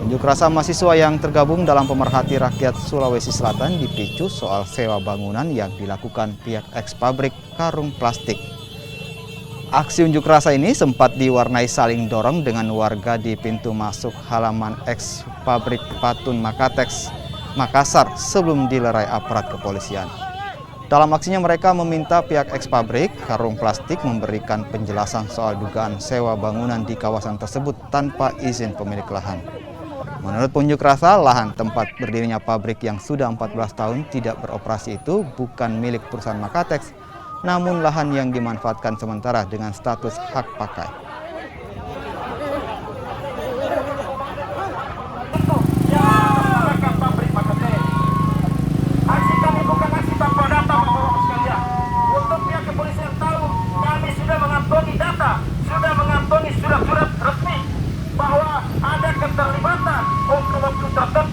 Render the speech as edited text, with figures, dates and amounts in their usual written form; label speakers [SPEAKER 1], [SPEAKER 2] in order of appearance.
[SPEAKER 1] Unjuk rasa mahasiswa yang tergabung dalam Pemerhati Rakyat Sulawesi Selatan dipicu soal sewa bangunan yang dilakukan pihak eks pabrik karung plastik. Aksi unjuk rasa ini sempat diwarnai saling dorong dengan warga di pintu masuk halaman eks pabrik Patun Makatex, Makassar sebelum dilerai aparat kepolisian. Dalam aksinya mereka meminta pihak eks pabrik karung plastik memberikan penjelasan soal dugaan sewa bangunan di kawasan tersebut tanpa izin pemilik lahan. Menurut pengunjuk rasa, lahan tempat berdirinya pabrik yang sudah 14 tahun tidak beroperasi itu bukan milik perusahaan Makatex, namun lahan yang dimanfaatkan sementara dengan status hak pakai.
[SPEAKER 2] Aksi kami bukan aksi tanpa data, Bapak-Bapak sekalian. Untuk pihak kepolisian tahu, kami sudah mengantongi data, sudah mengantongi surat-surat resmi bahwa ada keterlibatan oknum-oknum tertentu